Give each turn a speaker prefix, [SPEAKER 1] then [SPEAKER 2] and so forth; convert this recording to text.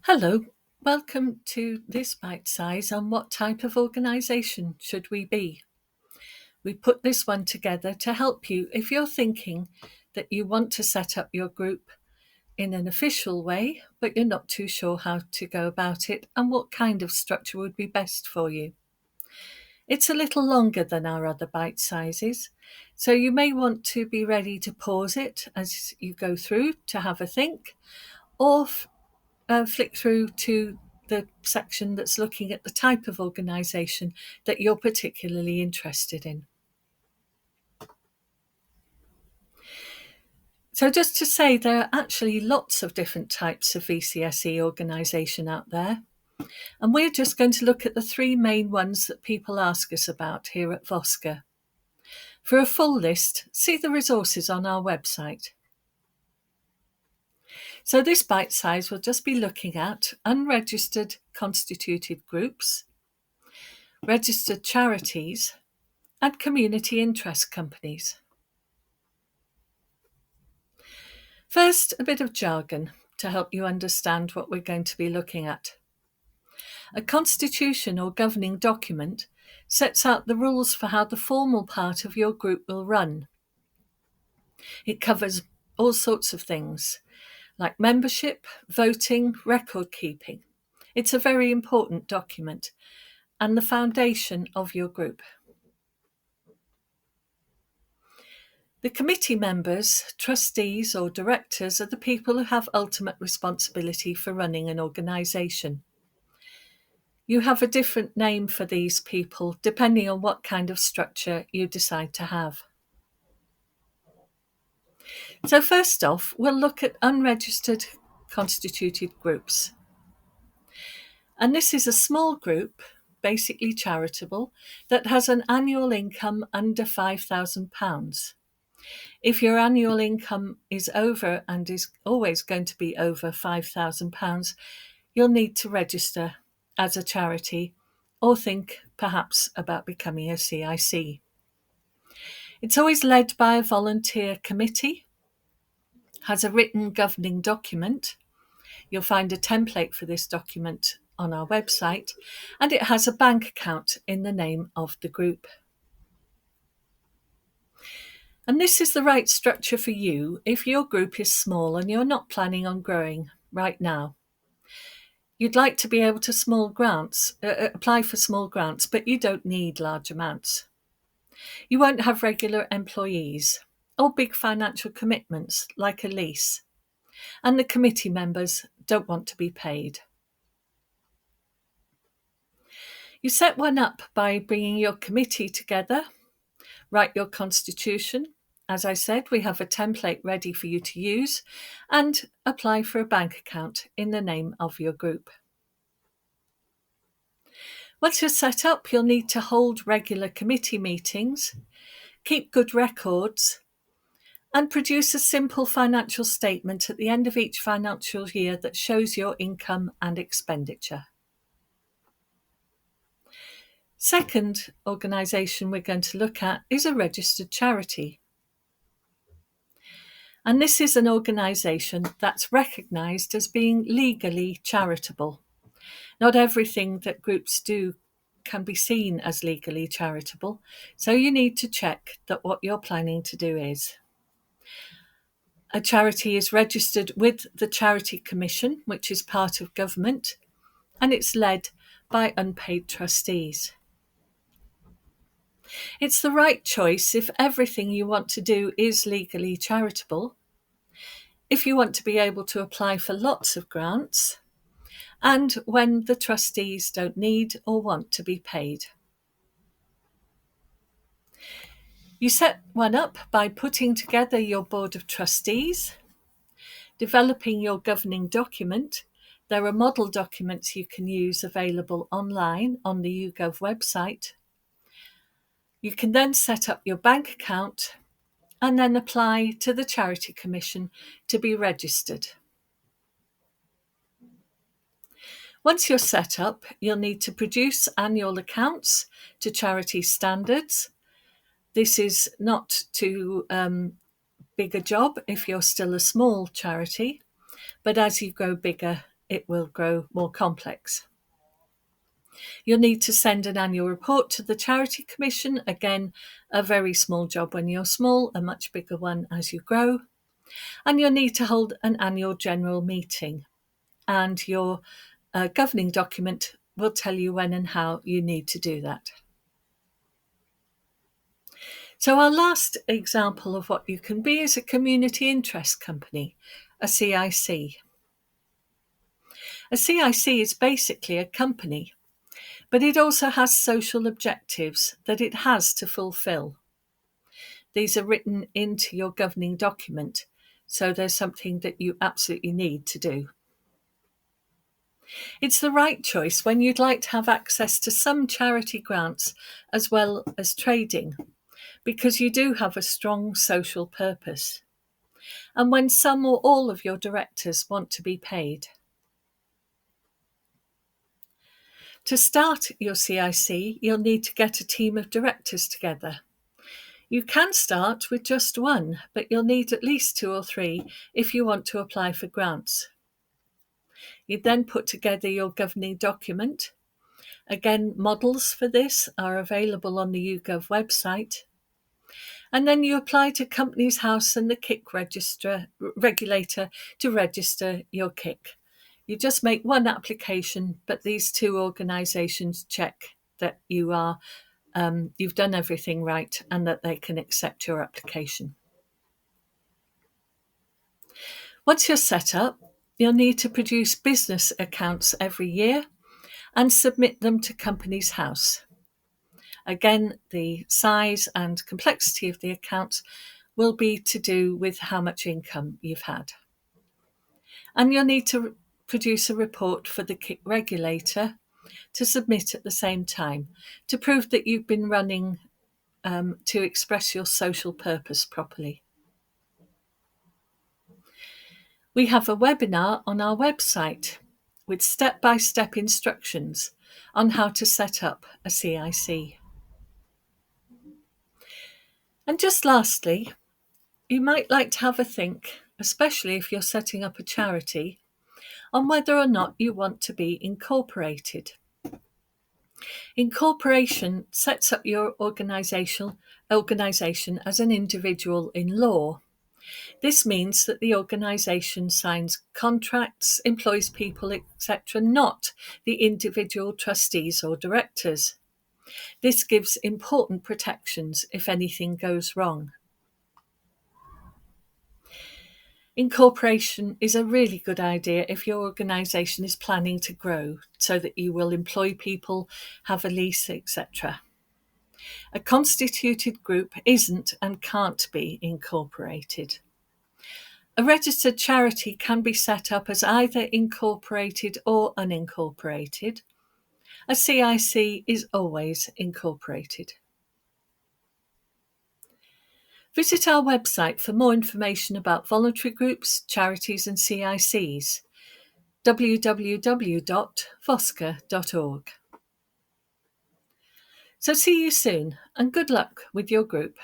[SPEAKER 1] Hello, welcome to this bite size on what type of organisation should we be. We put this one together to help you if you're thinking that you want to set up your group in an official way, but you're not too sure how to go about it and what kind of structure would be best for you. It's a little longer than our other bite sizes, so you may want to be ready to pause it as you go through to have a think, or flick through to the section that's looking at the type of organisation that you're particularly interested in. So just to say, there are actually lots of different types of VCSE organisation out there, and we're just going to look at the three main ones that people ask us about here at VOSCA. For a full list, see the resources on our website. So this bite size will just be looking at unregistered constituted groups, registered charities, and community interest companies. First, a bit of jargon to help you understand what we're going to be looking at. A constitution or governing document sets out the rules for how the formal part of your group will run. It covers all sorts of things, like membership, voting, record keeping. It's a very important document and the foundation of your group. The committee members, trustees or directors are the people who have ultimate responsibility for running an organisation. You have a different name for these people depending on what kind of structure you decide to have. So first off, we'll look at unregistered constituted groups. And this is a small group, basically charitable, that has an annual income under £5,000. If your annual income is over and is always going to be over £5,000, you'll need to register as a charity or think perhaps about becoming a CIC. It's always led by a volunteer committee, has a written governing document. You'll find a template for this document on our website, and it has a bank account in the name of the group. And this is the right structure for you if your group is small and you're not planning on growing right now. You'd like to be able to apply for small grants, but you don't need large amounts. You won't have regular employees or big financial commitments like a lease, and the committee members don't want to be paid. You set one up by bringing your committee together, write your constitution. As I said, we have a template ready for you to use, and apply for a bank account in the name of your group. Once you're set up, you'll need to hold regular committee meetings, keep good records, and produce a simple financial statement at the end of each financial year that shows your income and expenditure. Second organisation we're going to look at is a registered charity. And this is an organisation that's recognised as being legally charitable. Not everything that groups do can be seen as legally charitable, so you need to check that what you're planning to do is. A charity is registered with the Charity Commission, which is part of government, and it's led by unpaid trustees. It's the right choice if everything you want to do is legally charitable, if you want to be able to apply for lots of grants, and when the trustees don't need or want to be paid. You set one up by putting together your board of trustees, developing your governing document. There are model documents you can use available online on the YouGov website. You can then set up your bank account and then apply to the Charity Commission to be registered. Once you're set up, you'll need to produce annual accounts to charity standards. This is not too big a job if you're still a small charity, but as you grow bigger, it will grow more complex. You'll need to send an annual report to the Charity Commission. Again, a very small job when you're small, a much bigger one as you grow. And you'll need to hold an annual general meeting. And your governing document will tell you when and how you need to do that. So our last example of what you can be is a community interest company, a CIC. A CIC is basically a company, but it also has social objectives that it has to fulfill. These are written into your governing document, so there's something that you absolutely need to do. It's the right choice when you'd like to have access to some charity grants as well as trading, because you do have a strong social purpose, and when some or all of your directors want to be paid. To start your CIC, you'll need to get a team of directors together. You can start with just one, but you'll need at least 2 or 3 if you want to apply for grants. You then put together your governing document. Again, models for this are available on the YouGov website. And then you apply to Companies House and the KIC regulator to register your KIC. You just make one application, but these 2 organisations check that you've done everything right and that they can accept your application. Once you're set up, you'll need to produce business accounts every year and submit them to Companies House. Again, the size and complexity of the accounts will be to do with how much income you've had. And you'll need to produce a report for the KIC regulator to submit at the same time to prove that you've been running to express your social purpose properly. We have a webinar on our website with step-by-step instructions on how to set up a CIC. And just lastly, you might like to have a think, especially if you're setting up a charity, on whether or not you want to be incorporated. Incorporation sets up your organisation as an individual in law. This means that the organisation signs contracts, employs people, etc., not the individual trustees or directors. This gives important protections if anything goes wrong. Incorporation is a really good idea if your organisation is planning to grow so that you will employ people, have a lease, etc. A constituted group isn't and can't be incorporated. A registered charity can be set up as either incorporated or unincorporated. A CIC is always incorporated. Visit our website for more information about voluntary groups, charities and CICs, www.vosca.org. So see you soon and good luck with your group.